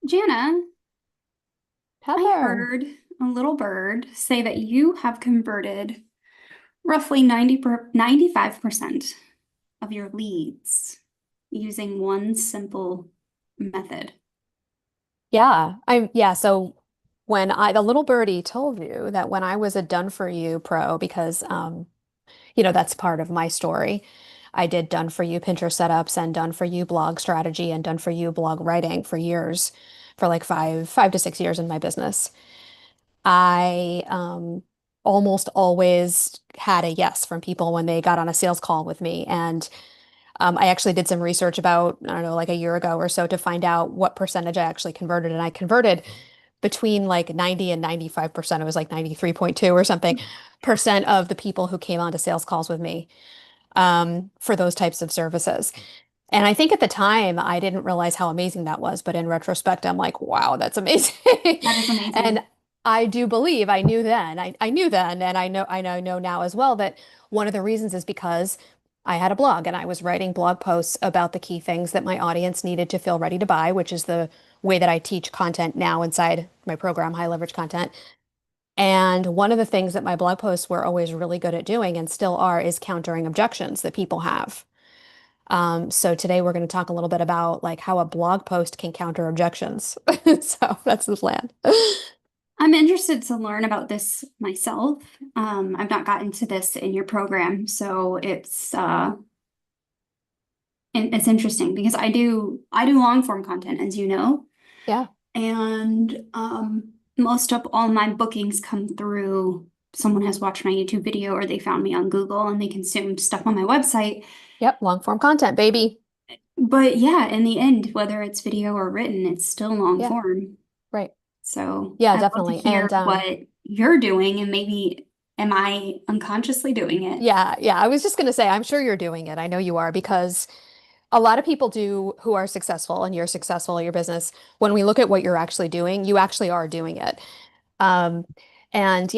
Jana, I Heather. heard a little bird say that you have converted roughly 95% of your leads using one simple method. So when the little birdie told you that when I was a done for you pro, because that's part of my story. I did done for you Pinterest setups and done for you blog strategy and done for you blog writing for years, for like five to 6 years in my business. I almost always had a yes from people when they got on a sales call with me. And I actually did some research about, I don't know, like a year ago or so to find out what percentage I actually converted. And I converted between like 90 and 95%. It was like 93.2 or something percent of the people who came onto sales calls with me for those types of services. And I think at the time I didn't realize how amazing that was, but in retrospect, I'm like, wow, that's amazing. That is And amazing. I do believe I knew then, and I know now as well that one of the reasons is because I had a blog and I was writing blog posts about the key things that my audience needed to feel ready to buy, which is the way that I teach content now inside my program, High Leverage Content. And one of the things that my blog posts were always really good at doing and still are is countering objections that people have. So today we're going to talk a little bit about like how a blog post can counter objections. So that's the plan. I'm interested to learn about this myself. I've not gotten to this in your program, so it's interesting because I do long form content, as you know. Yeah. And most of all my bookings come through someone has watched my YouTube video or they found me on Google and they consumed stuff on my website. Yep. Long form content, baby. But yeah, in the end, whether it's video or written, it's still long Yeah. form. Right. So Yeah, I'd love to definitely. hear what you're doing and maybe am I unconsciously doing it? Yeah. I was just going to say, I'm sure you're doing it. I know you are because a lot of people do who are successful and you're successful at your business. When we look at what you're actually doing, you actually are doing it. Um, and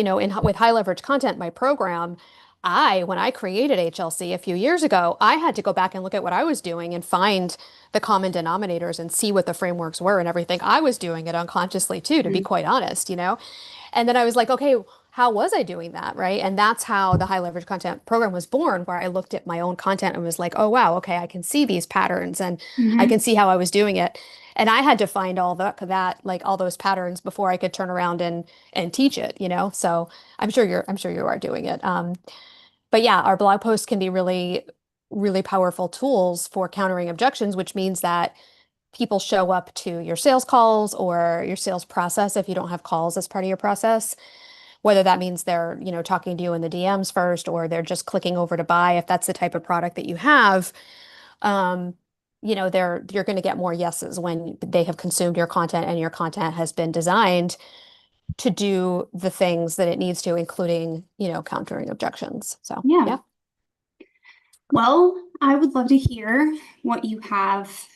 with high leverage content, my program, when I created HLC a few years ago, I had to go back and look at what I was doing and find the common denominators and see what the frameworks were and everything. I was doing it unconsciously too, to be Mhm. quite honest. And then I was like, okay, how was I doing that? Right. And that's how the high leverage content program was born, where I looked at my own content and was like, oh, wow, okay, I can see these patterns and I can Mhm. see how I was doing it. And I had to find all that like all those patterns before I could turn around and teach it. So I'm sure you are doing it. But yeah, our blog posts can be really, really powerful tools for countering objections, which means that people show up to your sales calls or your sales process if you don't have calls as part of your process, whether that means they're talking to you in the DMs first or they're just clicking over to buy if that's the type of product that you have. Um, you're going to get more yeses when they have consumed your content and your content has been designed to do the things that it needs to, including countering objections. So, Yeah. yeah. Well, I would love to hear what you have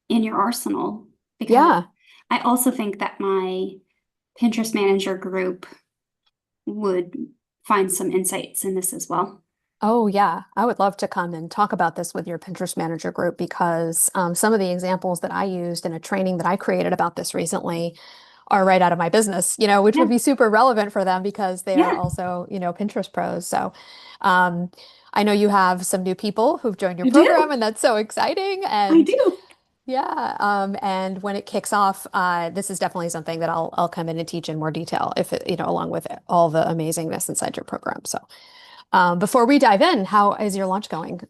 in your arsenal because Yeah. I also think that my Pinterest manager group would find some insights in this as well. Oh, yeah. I would love to come and talk about this with your Pinterest manager group because some of the examples that I used in a training that I created about this recently are right out of my business, which Yeah. would be super relevant for them because they are Yeah, also Pinterest pros. So um, I know you have some new people who've joined your I program, do. and that's so exciting. I And do. yeah, and when it kicks off, this is definitely something that I'll come in and teach in more detail if along with all the amazingness inside your program. So before we dive in, how is your launch going?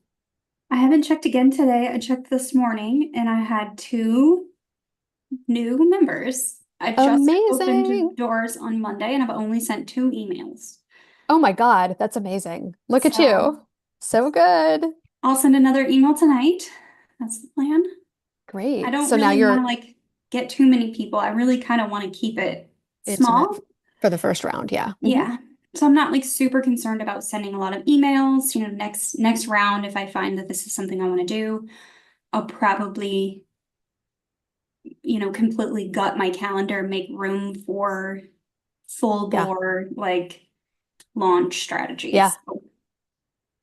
I haven't checked again today. I checked this morning and I had two new members. I just opened Amazing. doors on Monday and I've only sent two emails. Oh my God, that's amazing. Look at So you. So good. I'll send another email tonight. That's the plan. I Great. don't So now really want to you're like get too many people. I really kind of want to keep it intimate small. for the first round. Yeah. Yeah. So I'm not like super concerned about sending a lot of emails. Next round, if I find that this is something I want to do, I'll probably, completely gut my calendar, make room for full Yeah. bore like launch Yeah. strategies.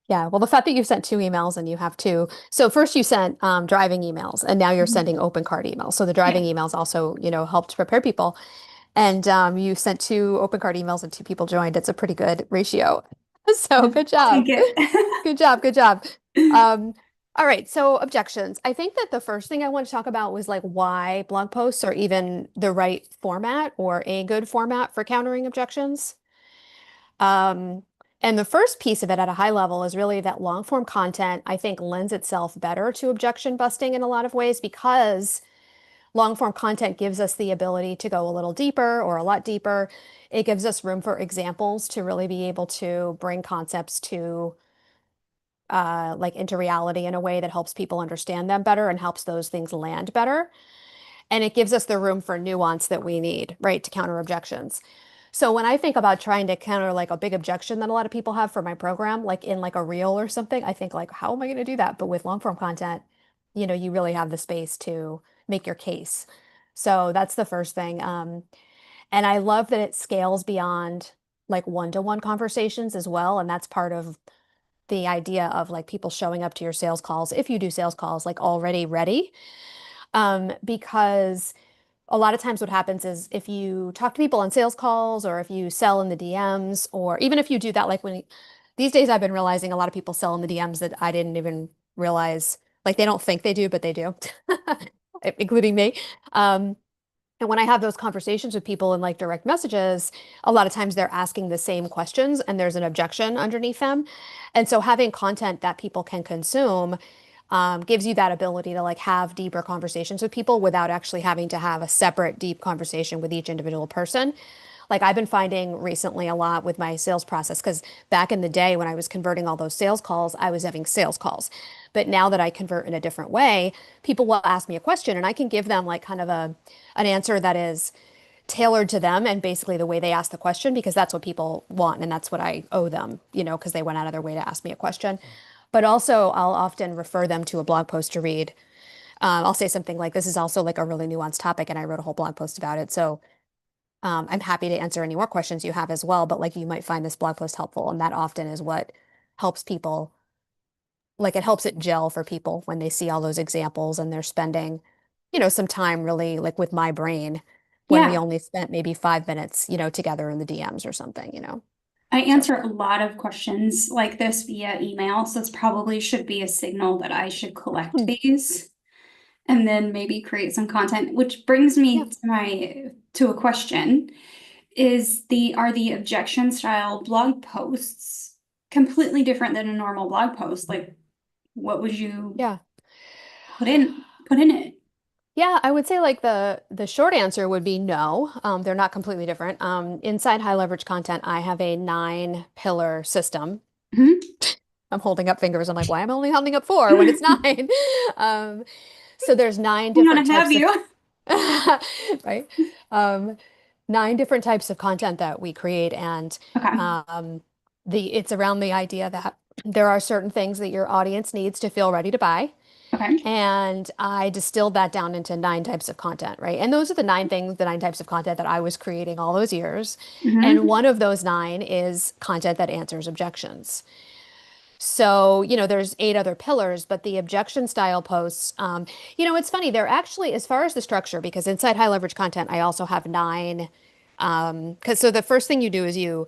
Yeah, well, the fact that you sent two emails and you have two. So first you sent driving emails, and now you're Mhm. sending open card emails. So the Yeah. driving emails also, helped prepare people. And you sent two open card emails and two people joined. It's a pretty good ratio. So good I'll take job. it. Good job. Good job. Um, all right. So objections. I think that the first thing I want to talk about was like why blog posts are even the right format or a good format for countering objections. Um, and the first piece of it at a high level is really that long form content, I think, lends itself better to objection busting in a lot of ways because long form content gives us the ability to go a little deeper or a lot deeper. It gives us room for examples to really be able to bring concepts to like into reality in a way that helps people understand them better and helps those things land better. And it gives us the room for nuance that we need, right, to counter objections. So when I think about trying to counter like a big objection that a lot of people have for my program, like in like a reel or something, I think like, how am I going to do that? But with long form content, you really have the space to make your case. So that's the first thing. And I love that it scales beyond like one-to-one conversations as well. And that's part of the idea of like people showing up to your sales calls, if you do sales calls, like already ready. Because a lot of times what happens is if you talk to people on sales calls or if you sell in the DMs, or even if you do that, like these days I've been realizing a lot of people sell in the DMs that I didn't even realize, like they don't think they do, but they do, including me. Um, and when I have those conversations with people in like direct messages, a lot of times they're asking the same questions and there's an objection underneath them. And so having content that people can consume gives you that ability to like have deeper conversations with people without actually having to have a separate deep conversation with each individual person. Like I've been finding recently a lot with my sales process because back in the day when I was converting all those sales calls, I was having sales calls. But now that I convert in a different way, people will ask me a question and I can give them like kind of an answer that is tailored to them and basically the way they ask the question because that's what people want and that's what I owe them, because they went out of their way to ask me a question. But also, I'll often refer them to a blog post to read. I'll say something like, "This is also like a really nuanced topic, and I wrote a whole blog post about it." So I'm happy to answer any more questions you have as well. But like, you might find this blog post helpful, and that often is what helps people. Like, it helps it gel for people when they see all those examples and they're spending, some time really like with my brain when we Yeah, only spent maybe 5 minutes, together in the DMs or something. I So answer a lot of questions like this via email, so this probably should be a signal that I should collect these and then maybe create some content, which brings yeah. me to a question. Are the objection style blog posts completely different than a normal blog post? Like what would you Yeah. put in it? Yeah, I would say like the short answer would be no. They're not completely different. Inside high leverage content, I have a 9 pillar system. Mhm. I'm holding up fingers. I'm like, why am I only holding up four when it's nine? Um, so there's nine I'm different gonna have types of you. right? Um, 9 different types of content that we create, and Okay. um, it's around the idea that there are certain things that your audience needs to feel ready to buy. Okay. And I distilled that down into 9 types of content, right? And those are the 9 types of content that I was creating all those years. And Hmm. one of those 9 is content that answers objections. So, there's 8 other pillars, but the objection style posts, it's funny. They're actually, as far as the structure, because inside high leverage content, I also have 9. Because so the first thing you do is you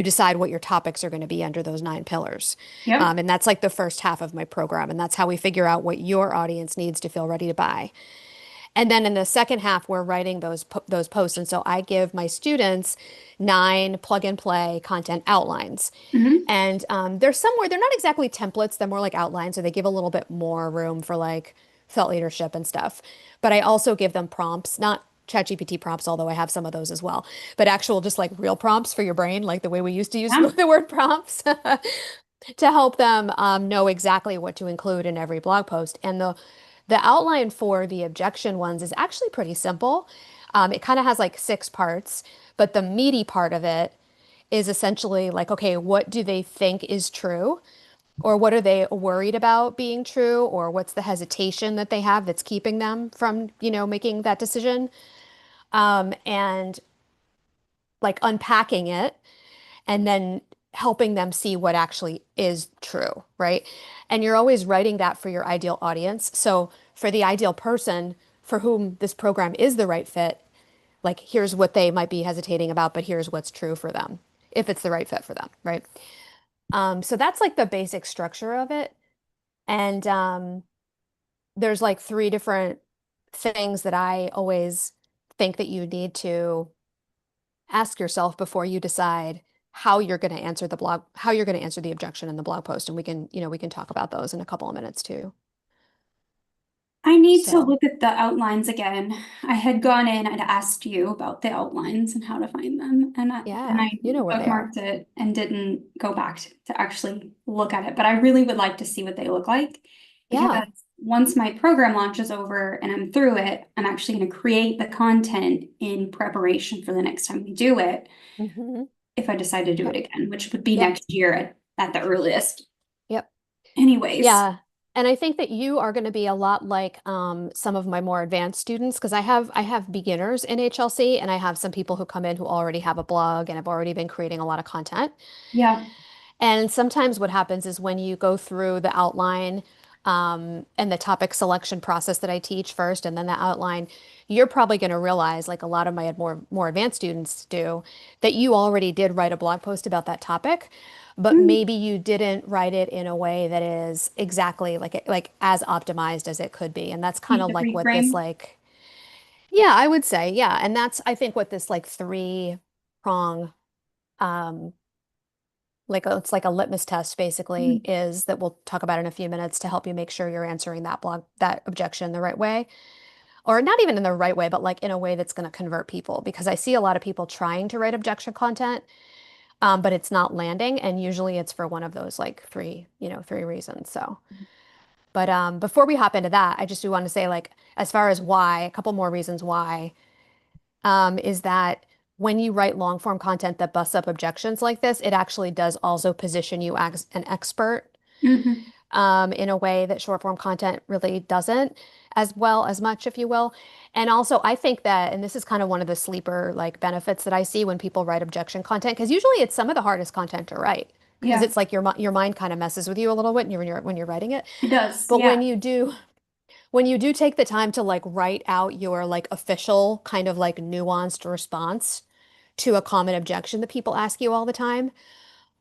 decide what your topics are going to be under those 9 pillars. Yep. And that's like the first half of my program. And that's how we figure out what your audience needs to feel ready to buy. And then in the second half, we're writing those posts. And so I give my students 9 plug and play content outlines. Hmm. And they're not exactly templates, they're more like outlines. So they give a little bit more room for like thought leadership and stuff. But I also give them prompts, not ChatGPT prompts, although I have some of those as well, but actual just like real prompts for your brain, like the way we used to use Yeah. the word prompts to help them know exactly what to include in every blog post. And the outline for the objection ones is actually pretty simple. It kind of has like 6 parts, but the meaty part of it is essentially like, okay, what do they think is true? Or what are they worried about being true? Or what's the hesitation that they have that's keeping them from, making that decision? And like unpacking it and then helping them see what actually is true, right? And you're always writing that for your ideal audience. So for the ideal person for whom this program is the right fit, like here's what they might be hesitating about, but here's what's true for them, if it's the right fit for them, right? So that's like the basic structure of it. And there's like three different things that I always think that you need to ask yourself before you decide how you're going to answer how you're going to answer the objection in the blog post. And we can, we can talk about those in a couple of minutes too. I need to So look at the outlines again. I had gone in and asked you about the outlines and how to find them, and yeah, I you know where they are. bookmarked it and didn't go back to actually look at it. But I really would like to see what they look like because Yeah. once my program launches over and I'm through it, I'm actually going to create the content in preparation for the next time we do it, Hmm. if I decide to do it Yep. again, which would be Yep. next year at the earliest. Yep. Anyways, Yeah. And I think that you are going to be a lot like some of my more advanced students because I have beginners in HLC and I have some people who come in who already have a blog and have already been creating a lot of content. yeah. And sometimes what happens is when you go through the outline and the topic selection process that I teach first, and then the outline, you're probably going to realize, like a lot of my more advanced students do, that you already did write a blog post about that topic, but Mm, maybe you didn't write it in a way that is exactly like as optimized as it could be. And that's kind need of to like what this reframe. like, yeah, I would say, yeah. And that's I think what this like three prong um it's like a litmus test basically Mm, is that we'll talk about in a few minutes to help you make sure you're answering that objection the right way or not even in the right way but like in a way that's going to convert people because I see a lot of people trying to write objection content but it's not landing and usually it's for one of those like three reasons so but before we hop into that I just do want to say like as far as why a couple more reasons why is that when you write long form content that busts up objections like this, it actually does also position you as an expert mhm. in a way that short form content really doesn't, as well as much, if you will. And also, I think that, and this is kind of one of the sleeper like benefits that I see when people write objection content, because usually it's some of the hardest content to write. Because Yeah, it's like your mind kind of messes with you a little bit when you're writing it. it does. But Yeah. when you do take the time to like write out your like official kind of like nuanced response to a common objection that people ask you all the time,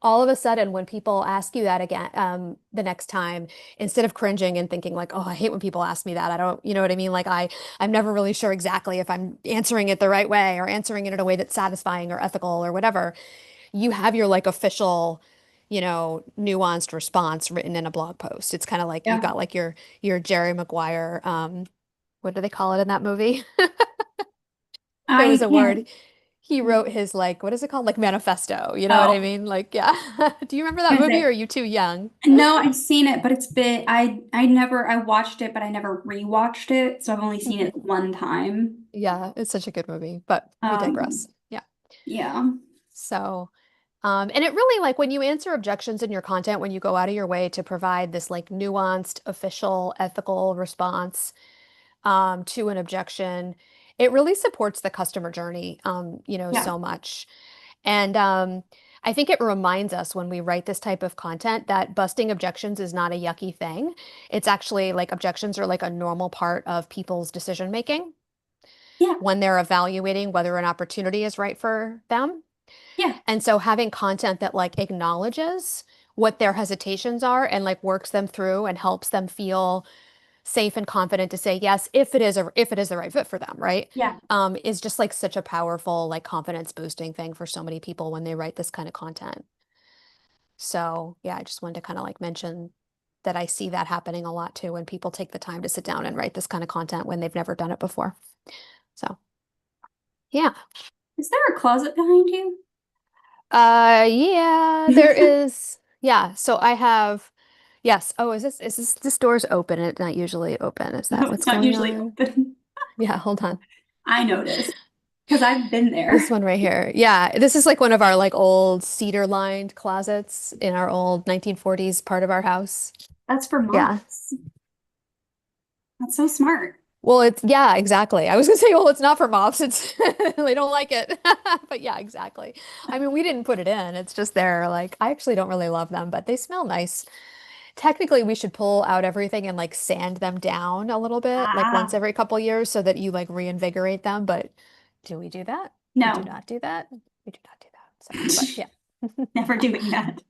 all of a sudden when people ask you that again the next time, instead of cringing and thinking like, oh, I hate when people ask me that. I don't, you know what I mean? Like I'm never really sure exactly if I'm answering it the right way or answering it in a way that's satisfying or ethical or whatever. You have your like official nuanced response written in a blog post. It's kind of like you've Yeah. got like your Jerry Maguire, what do they call it in that movie? There was I a word. can't. He wrote his like, what is it called? Like manifesto. You know what I Oh, mean? Like, yeah. Do you remember that can't movie or are say. you too young? No, I've seen it, but it's been I watched it, but I never rewatched it, so I've only seen Mhm. it one time. Yeah, it's such a good movie, but we digress. Um, Yeah. yeah. So, and it really like when you answer objections in your content, when you go out of your way to provide this like nuanced, official, ethical response, to an objection, it really supports the customer journey, Yeah. so much. And I think it reminds us when we write this type of content that busting objections is not a yucky thing. It's actually like objections are like a normal part of people's decision making Yeah. when they're evaluating whether an opportunity is right for them. Yeah. And so having content that like acknowledges what their hesitations are and like works them through and helps them feel safe and confident to say yes if it is the right fit for them, right? Yeah. Is just like such a powerful like confidence boosting thing for so many people when they write this kind of content. So yeah, I just wanted to kind of like mention that I see that happening a lot too when people take the time to sit down and write this kind of content when they've never done it before. So yeah. Is there a closet behind you? Yeah, there is. Yeah, so I have yes. Oh, this door's open? It's not usually open. Is that No, what's it's not going usually on? open. Yeah, hold on. I noticed because I've been This there. one right here. Yeah, this is like one of our like old cedar lined closets in our old 1940s part of our house. That's for Yeah. moms. That's so smart. Well, it's yeah, exactly. I was gonna say, well, it's not for mops. It's they don't like it. But yeah, exactly. I mean, we didn't put it in. It's just there. Like, I actually don't really love them, but they smell nice. Technically, we should pull out everything and like sand them down a little bit, like once Ah, every couple years so that you like reinvigorate them. But do we do that? We do no, not do that. We do not do that. So, but yeah. never doing that.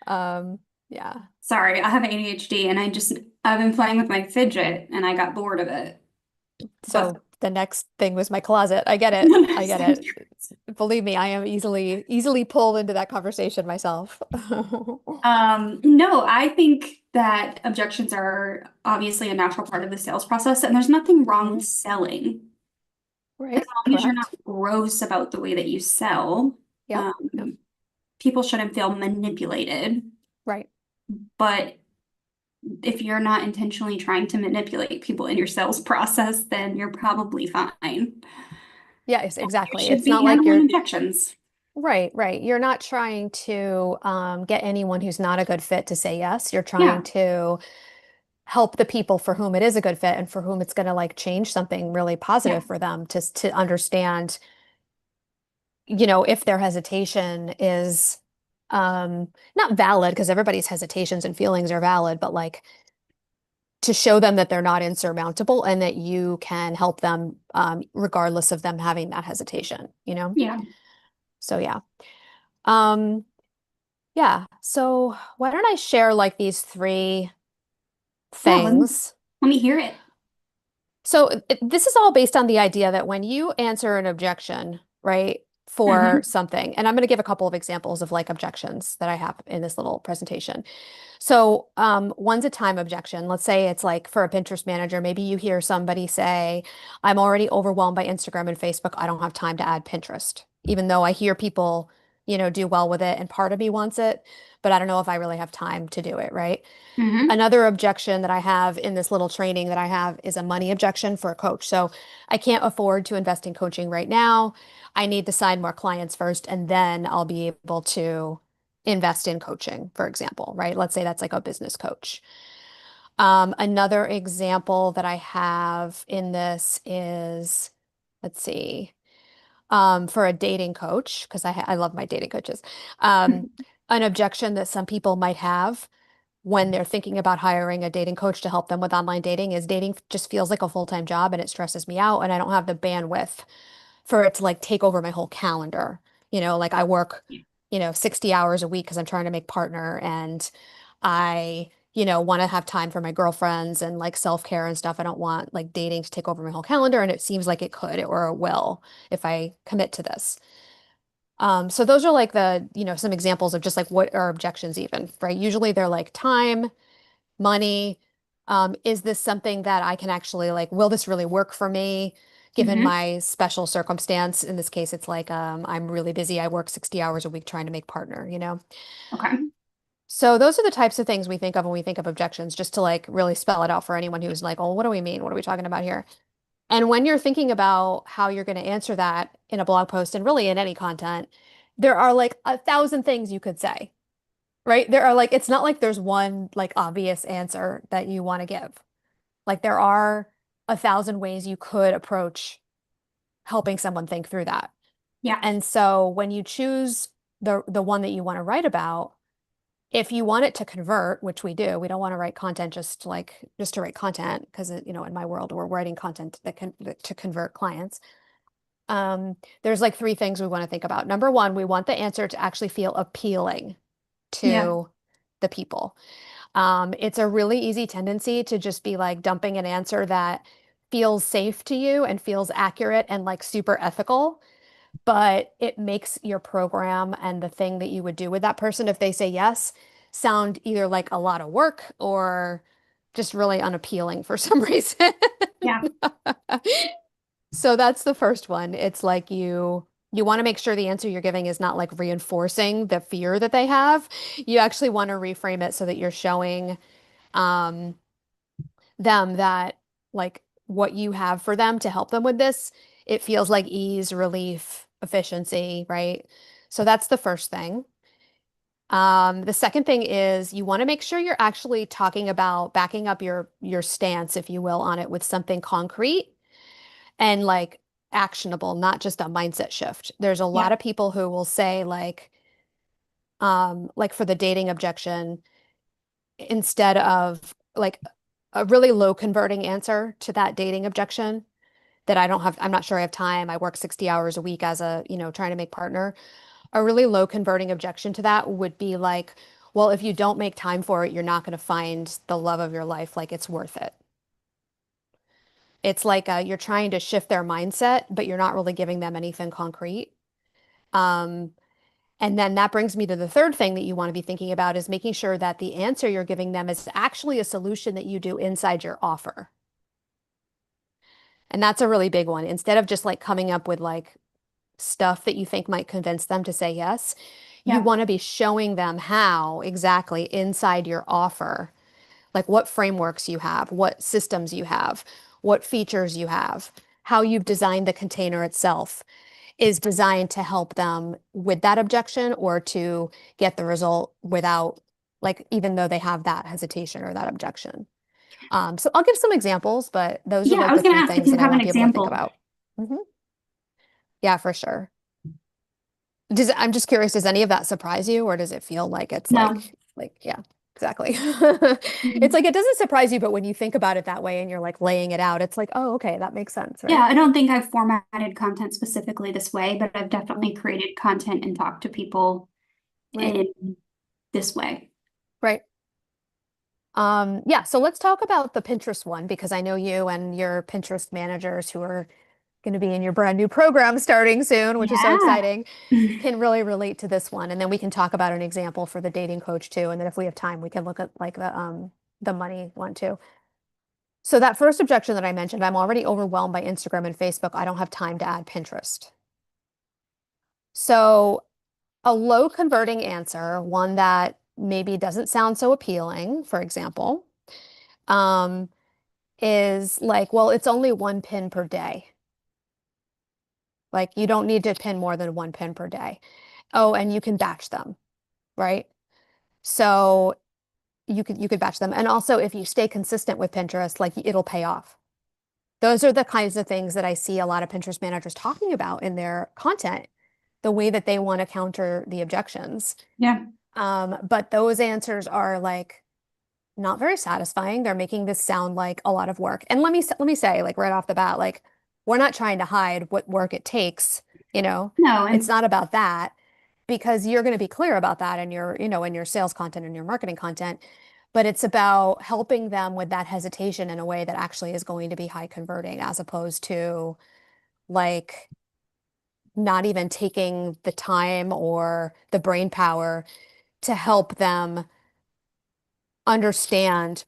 Um, yeah. Sorry, I have ADHD and I've been playing with my fidget and I got bored of it. But So the next thing was my closet. I get it. I get it. Believe me, I am easily pulled into that conversation myself. no, I think that objections are obviously a natural part of the sales process, and there's nothing wrong with Mhm. selling as Right, long as you're not correct. gross about the way that you sell. Yep, yep, Um, People shouldn't feel manipulated, right. but if you're not intentionally trying to manipulate people in your sales process, then you're probably fine. Yes, You exactly. should It's be not like handling you're objections. right, right. You're not trying to get anyone who's not a good fit to say yes. You're trying Yeah, to help the people for whom it is a good fit and for whom it's going to like change something really yeah, positive for them to understand, if their hesitation is not valid because everybody's hesitations and feelings are valid, but like to show them that they're not insurmountable and that you can help them regardless of them having that hesitation, you know? yeah. So yeah. Um, yeah. So why don't I share like these three Yeah, things? let me hear it. So this is all based on the idea that when you answer an objection, right, for Hmm. something, and I'm going to give a couple of examples of like objections that I have in this little presentation. So, one's a time objection. Let's say it's like for a Pinterest manager, maybe you hear somebody say, I'm already overwhelmed by Instagram and Facebook. I don't have time to add Pinterest, even though I hear people, do well with it and part of me wants it, but I don't know if I really have time to do it, right? Hmm. Another objection that I have in this little training that I have is a money objection for a coach. So I can't afford to invest in coaching right now. I need to sign more clients first, and then I'll be able to invest in coaching, for example, right? Let's say that's like a business coach. Another example that I have in this is, let's see, for a dating coach, because I love my dating coaches. Um, an objection that some people might have when they're thinking about hiring a dating coach to help them with online dating is dating just feels like a full-time job and it stresses me out and I don't have the bandwidth for it to like take over my whole calendar. Like I work, 60 hours a week because I'm trying to make partner and I, want to have time for my girlfriends and like self-care and stuff. I don't want like dating to take over my whole calendar and it seems like it could or it will if I commit to this. So those are like some examples of just like what are objections even, right? Usually they're like time, money. Is this something that I can actually like, will this really work for me given Hmm. my special circumstance? In this case, it's like I'm really busy. I work 60 hours a week trying to make partner. Okay. So those are the types of things we think of when we think of objections, just to like really spell it out for anyone who's like, oh, what do we mean? What are we talking about here? And when you're thinking about how you're going to answer that in a blog post and really in any content, there are like 1,000 things you could say, right? There are like, it's not like there's one like obvious answer that you want to give. Like there are 1,000 ways you could approach helping someone think through that. Yeah. And so when you choose the one that you want to write about, if you want it to convert, which we do, we don't want to write content just to write content because in my world we're writing content to convert clients. There's like three things we want to think about. Number one, we want the answer to actually feel appealing Yeah. to the people. It's a really easy tendency to just be like dumping an answer that feels safe to you and feels accurate and like super ethical, but it makes your program and the thing that you would do with that person if they say yes sound either like a lot of work or just really unappealing for some reason. Yeah. So that's the first one. It's like you want to make sure the answer you're giving is not like reinforcing the fear that they have. You actually want to reframe it so that you're showing um, them that like what you have for them to help them with this, it feels like ease, relief, efficiency, right? So that's the first thing. The second thing is you want to make sure you're actually talking about backing up your stance, if you will, on it with something concrete and like actionable, not just a mindset shift. There's a lot Yeah. of people who will say like for the dating objection, instead of like a really low converting answer to that dating objection that I'm not sure I have time. I work 60 hours a week as trying to make partner. A really low converting objection to that would be like, well, if you don't make time for it, you're not going to find the love of your life. Like it's worth it. It's like you're trying to shift their mindset, but you're not really giving them anything concrete. Um, and then that brings me to the third thing that you want to be thinking about is making sure that the answer you're giving them is actually a solution that you do inside your offer. And that's a really big one. Instead of just like coming up with like stuff that you think might convince them to say yes, you Yeah. want to be showing them how exactly inside your offer, like what frameworks you have, what systems you have, what features you have, how you've designed the container itself is designed to help them with that objection or to get the result without, like, even though they have that hesitation or that objection. So I'll give some examples, but those are Yeah, I like was the going three to ask if things you that I have an want people to think example. about. Mhm. Yeah, for sure. I'm just curious, does any of that surprise you, or does it feel like it's No. yeah, exactly. It's Mhm. like it doesn't surprise you, but when you think about it that way and you're like laying it out, it's like, oh, okay, that makes sense, Yeah, right? I don't think I've formatted content specifically this way, but I've definitely created content and talked to people Right, in this way. right. Yeah, so let's talk about the Pinterest one because I know you and your Pinterest managers who are going to be in your brand new program starting soon, which is so Yeah. exciting, can really relate to this one. And then we can talk about an example for the dating coach too. And then if we have time, we can look at like the money one too. So that first objection that I mentioned, I'm already overwhelmed by Instagram and Facebook. I don't have time to add Pinterest. So a low converting answer, one that maybe doesn't sound so appealing, for example, um, is like, well, it's only one pin per day. Like you don't need to pin more than one pin per day. Oh, and you can batch them, right? So you could batch them. And also if you stay consistent with Pinterest, like it'll pay off. Those are the kinds of things that I see a lot of Pinterest managers talking about in their content, the way that they want to counter the objections. Yeah. But those answers are like not very satisfying. They're making this sound like a lot of work. And let me say, like right off the bat, like we're not trying to hide what work it takes, you know. No, It's and not about that because you're going to be clear about that in your sales content and your marketing content. But it's about helping them with that hesitation in a way that actually is going to be high converting as opposed to like not even taking the time or the brain power to help them understand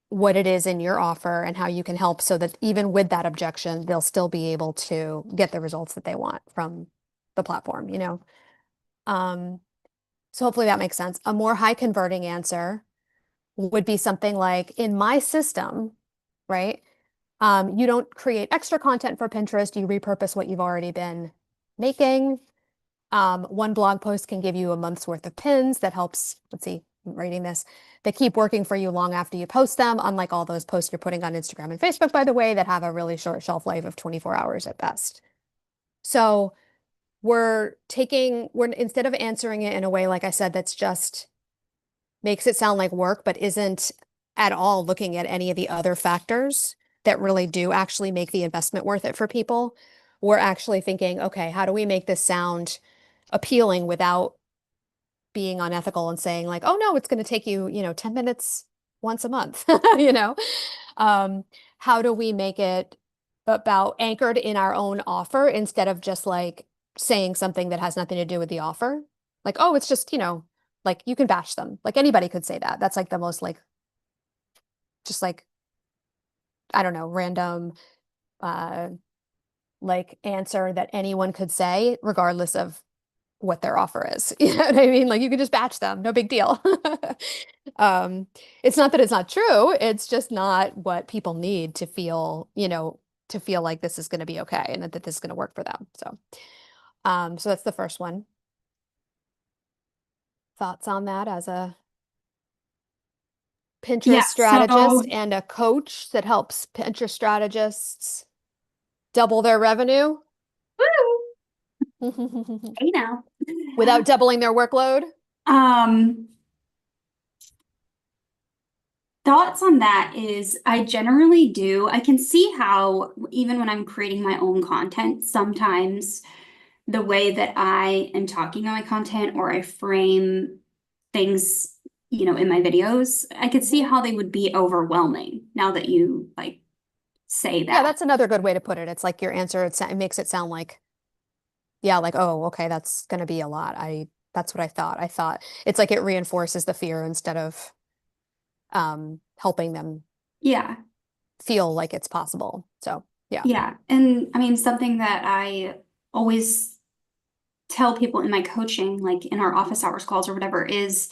what it is in your offer and how you can help so that even with that objection, they'll still be able to get the results that they want from the platform, you know? Um, so hopefully that makes sense. A more high converting answer would be something like in my system, right? You don't create extra content for Pinterest, you repurpose what you've already been making. One blog post can give you a month's worth of pins that helps, let's see, I'm reading this, that keep working for you long after you post them, unlike all those posts you're putting on Instagram and Facebook, by the way, that have a really short shelf life of 24 hours at best. So we're instead of answering it in a way, like I said, that's just makes it sound like work, but isn't at all looking at any of the other factors that really do actually make the investment worth it for people. We're actually thinking, okay, how do we make this sound appealing without being unethical and saying like, oh no, it's going to take you, 10 minutes once a month, you know? Um, how do we make it about anchored in our own offer instead of just like saying something that has nothing to do with the offer? Like, oh, it's just, like you can bash them. Like anybody could say that. That's like the most like, just like, I don't know, random, uh, like answer that anyone could say, regardless of what their offer is. You know what I mean? Like you could just batch them, no big deal. Um, it's not that it's not true, it's just not what people need to feel, to feel like this is going to be okay and that this is going to work for them. So that's the first one. Thoughts on that as a Pinterest Yeah, strategist so and a coach that helps Pinterest strategists double their revenue woo, hey now. without doubling their workload? Um, Thoughts on that is I generally do. I can see how even when I'm creating my own content, sometimes the way that I am talking on my content or I frame things, in my videos, I could see Mhm. how they would be overwhelming now that you like say Yeah, that. that's another good way to put it. It's like your answer, it makes it sound like, yeah, like, oh, okay, that's going to be a lot. That's what I thought. I thought it's like it reinforces the fear instead of helping them Yeah. feel like it's possible. So, yeah. Yeah. And I mean, something that I always tell people in my coaching, like in our office hours calls or whatever, is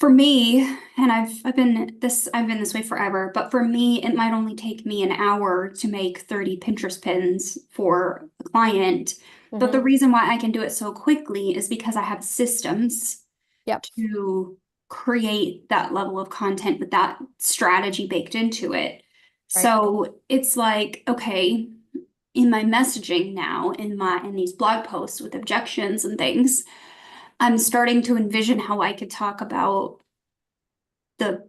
for me, and I've been this way forever, but for me, it might only take me an hour to make 30 Pinterest pins for a client. But the Hmm. reason why I can do it so quickly is because I have systems Yep. to create that level of content with that strategy baked into it. Right. So it's like, okay, in my messaging now, in these blog posts with objections and things, I'm starting to envision how I could talk about the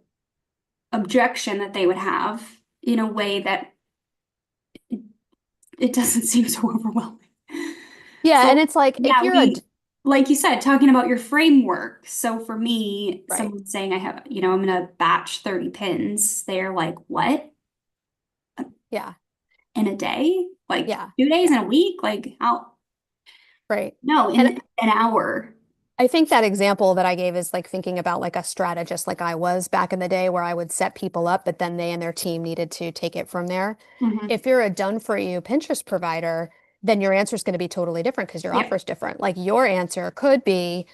objection that they would have in a way that it doesn't seem so overwhelming. Yeah, and So, it's like if yeah, you're a like you said, talking about your framework. So for me, right. someone saying I'm gonna batch 30 pins, they're like, what? Yeah. In a day? Like Yeah. 2 days in Yeah. a week? Like how? Right. No, And in an hour. I think that example that I gave is like thinking about like a strategist like I was back in the day where I would set people up, but then they and their team needed to take it from there. Hmm. If you're a done for you Pinterest provider, then your answer is going to be totally different because your offer Yep. is different. Like your answer could be,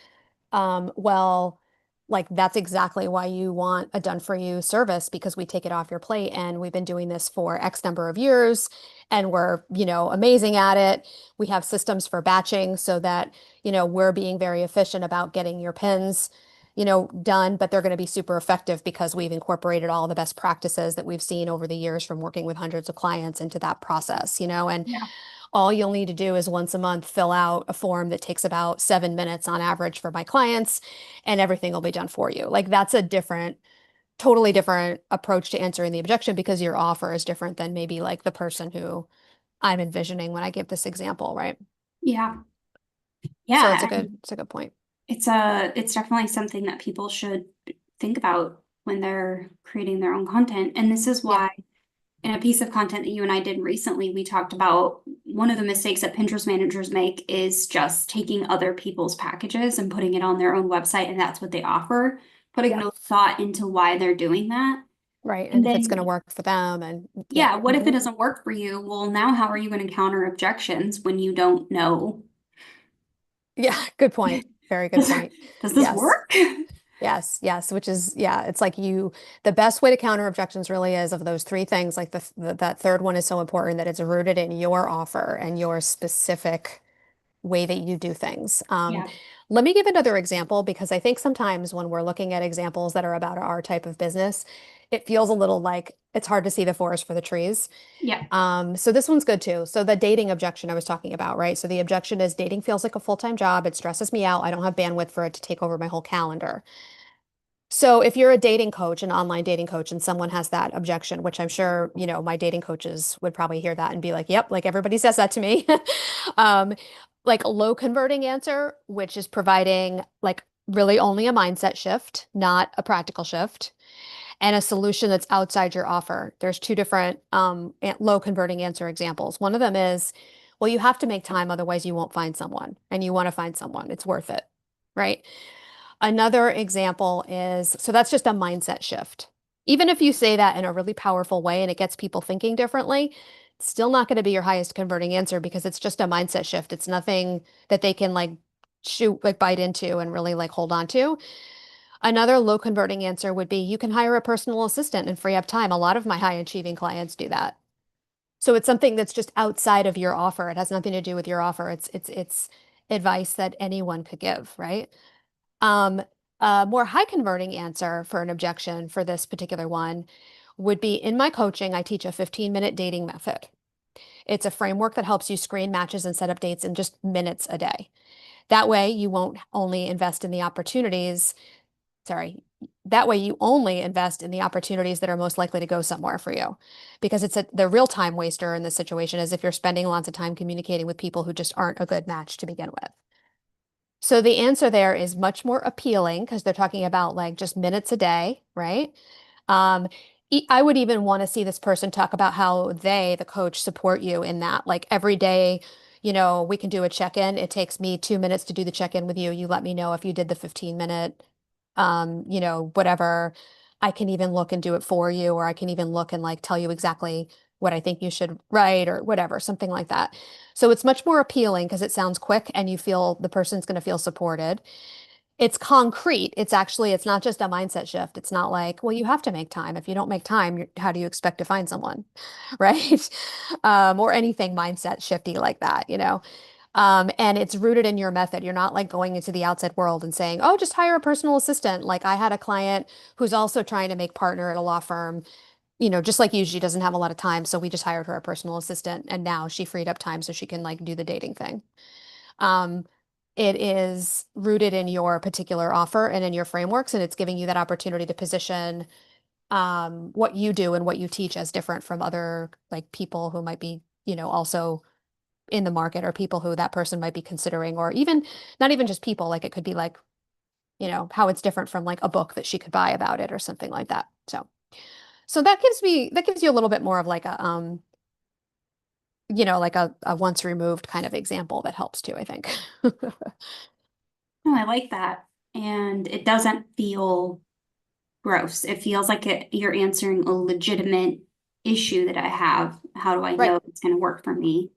well, like that's exactly why you want a done for you service because we take it off your plate and we've been doing this for X number of years and we're, amazing at it. We have systems for batching so that, we're being very efficient about getting your pins, done, but they're going to be super effective because we've incorporated all the best practices that we've seen over the years from working with hundreds of clients into that process, and Yeah. all you'll need to do is once a month fill out a form that takes about 7 minutes on average for my clients, and everything will be done for you. Like that's a totally different approach to answering the objection because your offer is different than maybe like the person who I'm envisioning when I give this example, right? Yeah. So it's a Yeah. good point. It's definitely something that people should think about when they're creating their own content. And this is Yeah. why in a piece of content that you and I did recently, we talked about one of the mistakes that Pinterest managers make is just taking other people's packages and putting it on their own website, and that's what they offer, putting Yeah. no thought into why they're doing that. Right. And And if it's going to then, work for them and yeah. yeah, what if it doesn't work for you? Well, now how are you going to counter objections when you don't know? Yeah. Good point. Very good Does, point. does this Yes. work? Yes, yes, which is, yeah, it's like the best way to counter objections really is of those three things, like that third one is so important that it's rooted in your offer and your specific way that you do things. Yeah, Let me give another example because I think sometimes when we're looking at examples that are about our type of business, it feels a little like it's hard to see the forest for the trees. yeah, So this one's good too. So the dating objection I was talking about, right? So the objection is dating feels like a full-time job. It stresses me out. I don't have bandwidth for it to take over my whole calendar. So if you're a dating coach, an online dating coach, and someone has that objection, which I'm sure, my dating coaches would probably hear that and be like, yep, like everybody says that to me. Um, like a low converting answer, which is providing like really only a mindset shift, not a practical shift, and a solution that's outside your offer. There's two different low converting answer examples. One of them is, well, you have to make time, otherwise you won't find someone, and you want to find someone. It's worth it, right? Another example is, so that's just a mindset shift. Even if you say that in a really powerful way and it gets people thinking differently, it's still not going to be your highest converting answer because it's just a mindset shift. It's nothing that they can like shoot, like bite into and really like hold on to. Another low converting answer would be you can hire a personal assistant and free up time. A lot of my high achieving clients do that. So it's something that's just outside of your offer. It has nothing to do with your offer. It's advice that anyone could give, right? Um, a more high converting answer for an objection for this particular one would be in my coaching, I teach a 15-minute dating method. It's a framework that helps you screen matches and set up dates in just minutes a day. That way, you won't only invest in the opportunities, sorry, that way you only invest in the opportunities that are most likely to go somewhere for you. Because the real time waster in this situation is if you're spending lots of time communicating with people who just aren't a good match to begin with. So the answer there is much more appealing because they're talking about like just minutes a day, right? Um, I would even want to see this person talk about how they, the coach, support you in that. Like every day, we can do a check-in. It takes me 2 minutes to do the check-in with you. You let me know if you did the 15-minute, whatever. I can even look and do it for you, or I can even look and like tell you exactly what I think you should write or whatever, something like that. So it's much more appealing because it sounds quick and you feel the person's going to feel supported. It's concrete. It's not just a mindset shift. It's not like, well, you have to make time. If you don't make time, how do you expect to find someone? Right? Or anything mindset shifty like that. And it's rooted in your method. You're not like going into the outside world and saying, oh, just hire a personal assistant. Like I had a client who's also trying to make partner at a law firm, just like you, she doesn't have a lot of time. So we just hired her a personal assistant and now she freed up time so she can like do the dating thing. Um, it is rooted in your particular offer and in your frameworks, and it's giving you that opportunity to position what you do and what you teach as different from other like people who might be, also in the market or people who that person might be considering, or even not even just people, like it could be like, how it's different from like a book that she could buy about it or something like that. So that gives you a little bit more of like a once removed kind of example that helps too, I think. Oh, I like that. And it doesn't feel gross. It feels like you're answering a legitimate issue that I have. How do I Right. know it's going to work for me?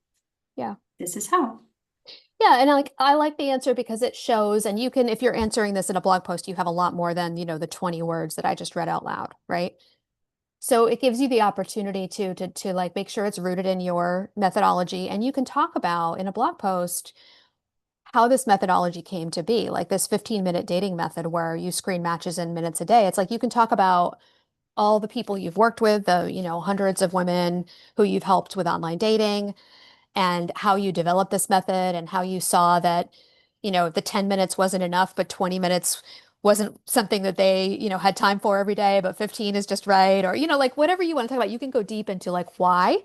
Yeah. This is how. Yeah, and I like the answer because it shows, and you can, if you're answering this in a blog post, you have a lot more than, the 20 words that I just read out loud, right? So it gives you the opportunity to like make sure it's rooted in your methodology, and you can talk about in a blog post how this methodology came to be, like this 15-minute dating method where you screen matches in minutes a day. It's like you can talk about all the people you've worked with, the, hundreds of women who you've helped with online dating and how you developed this method and how you saw that, the 10 minutes wasn't enough, but 20 minutes wasn't something that they, had time for every day, but 15 is just right. Or, like whatever you want to talk about, you can go deep into like why,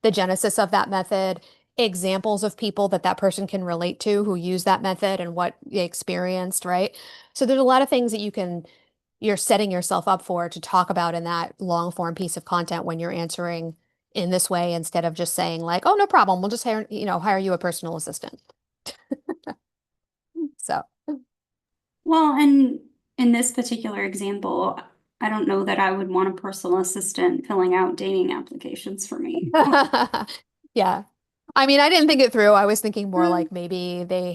the genesis of that method, examples of people that that person can relate to who use that method and what they experienced, right? So there's a lot of things that you're setting yourself up for to talk about in that long form piece of content when you're answering in this way instead of just saying like, oh, no problem. We'll just hire you a personal assistant. So, Well, and in this particular example, I don't know that I would want a personal assistant filling out dating applications for me. yeah. I mean, I didn't think it through. I was thinking more Mm, like maybe they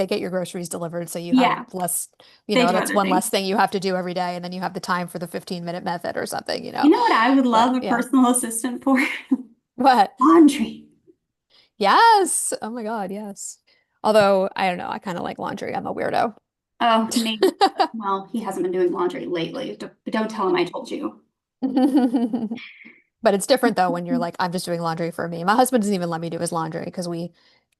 get your groceries delivered so you have yeah, less, they do that's other one things. less thing you have to do every day and then you have the time for the 15-minute method or something. You know what I would love But a yeah. personal assistant for? But Laundry. yes. Oh my God, yes. Although I don't know, I kind of like laundry. I'm a weirdo. Oh, maybe. Well, he hasn't been doing laundry lately, but don't tell him I told you. But it's different though when you're like, I'm just doing laundry for me. My husband doesn't even let me do his laundry because we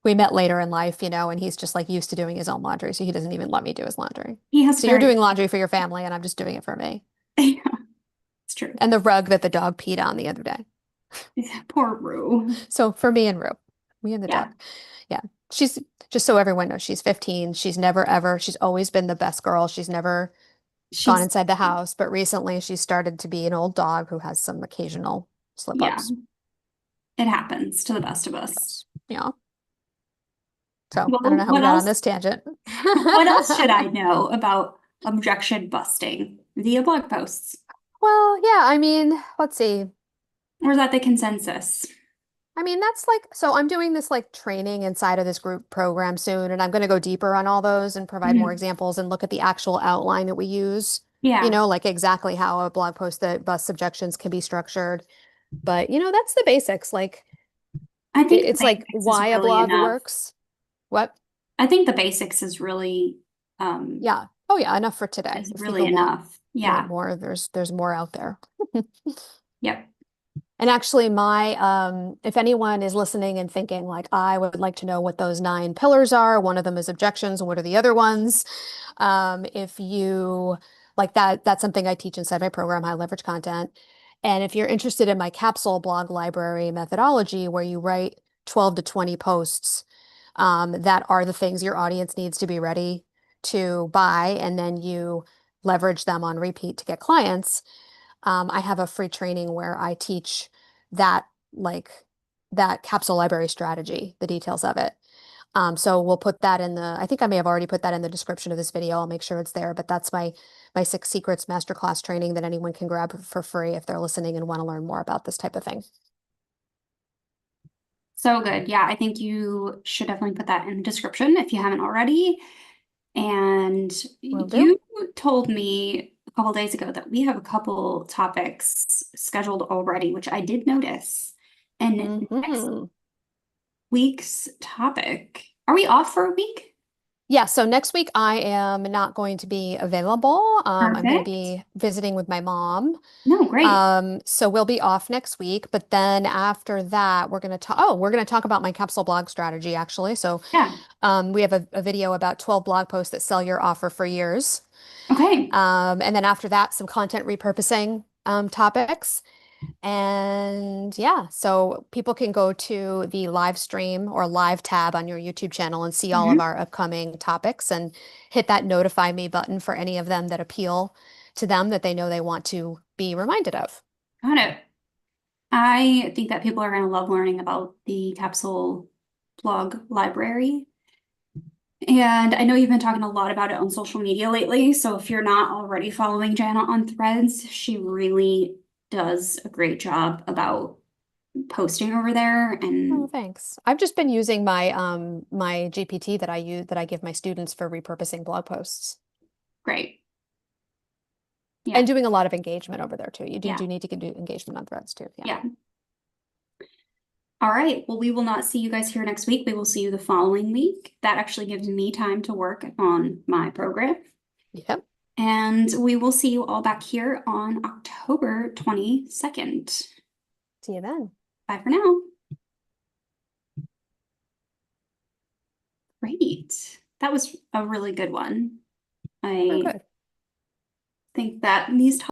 met later in life, and he's just like used to doing his own laundry, so he doesn't even let me do his laundry. He has So you're very, doing laundry for your family, and I'm just doing it for me. yeah, it's true. And the rug that the dog peed on the other day. Poor Rue. So for me and Rue, me and the Yeah, dog. Yeah. She's just so everyone knows she's 15. She's always been the best girl. She's never gone she's, inside the house, but recently she started to be an old dog who has some occasional slip yeah, ups. it happens to the best of us. Yes. Yeah. So I don't Well, know how we got on this tangent. what else should I know about objection busting via blog posts? Well, yeah, I mean, let's see. Or is that the consensus? I mean, that's like, so I'm doing this like training inside of this group program soon, and I'm going to go deeper on all those and provide more Mhm. examples and look at the actual outline that we use, Yeah, like exactly how a blog post that busts objections can be structured. But, that's the basics. Like, I think the it's like basics is why a really blog enough. works. What? I think the basics is really Yeah. Oh yeah, enough for today. is If really people enough. want Yeah. more, there's more out there. Yep. And actually my if anyone is listening and thinking like I would like to know what those 9 pillars are, one of them is objections, what are the other ones? If you like that, that's something I teach inside my program, high leverage content. And if you're interested in my capsule blog library methodology where you write 12 to 20 posts that are the things your audience needs to be ready to buy, and then you leverage them on repeat to get clients. I have a free training where I teach that like that capsule library strategy, the details of it. So we'll put that in I think I may have already put that in the description of this video. I'll make sure it's there, but that's my 6 secrets masterclass training that anyone can grab for free if they're listening and want to learn more about this type of thing. So good. Yeah, I think you should definitely put that in the description if you haven't already. And Will do. you told me a couple days ago that we have a couple topics scheduled already, which I did notice. And next Hmm. week's topic, are we off for a week? Yeah, so next week I am not going to be available. I'm going to Perfect. be visiting with my mom. No, great. So we'll be off next week, but then after that, we're going to talk about my capsule blog strategy actually. So, Yeah. we have a video about 12 blog posts that sell your offer for years. Okay. And then after that, some content repurposing, topics. And yeah, so people can go to the live stream or live tab on your YouTube channel and see all of Mhm. our upcoming topics and hit that notify me button for any of them that appeal to them that they know they want to be reminded of. Got it. I think that people are going to love learning about the capsule blog library. And I know you've been talking a lot about it on social media lately. So if you're not already following Jana on Threads, she really does a great job about posting over there. Oh, And thanks. I've just been using my GPT that I give my students for repurposing blog posts great. and Yeah. doing a lot of engagement over there too. You do Yeah. need to do engagement on Threads too. Yeah. Yeah. All right. Well, we will not see you guys here next week. We will see you the following week. That actually gives me time to work on my program. Yep. And we will see you all back here on October 22nd. See you then. Bye for now. Great. That was a really good one. Oh, I good. think that these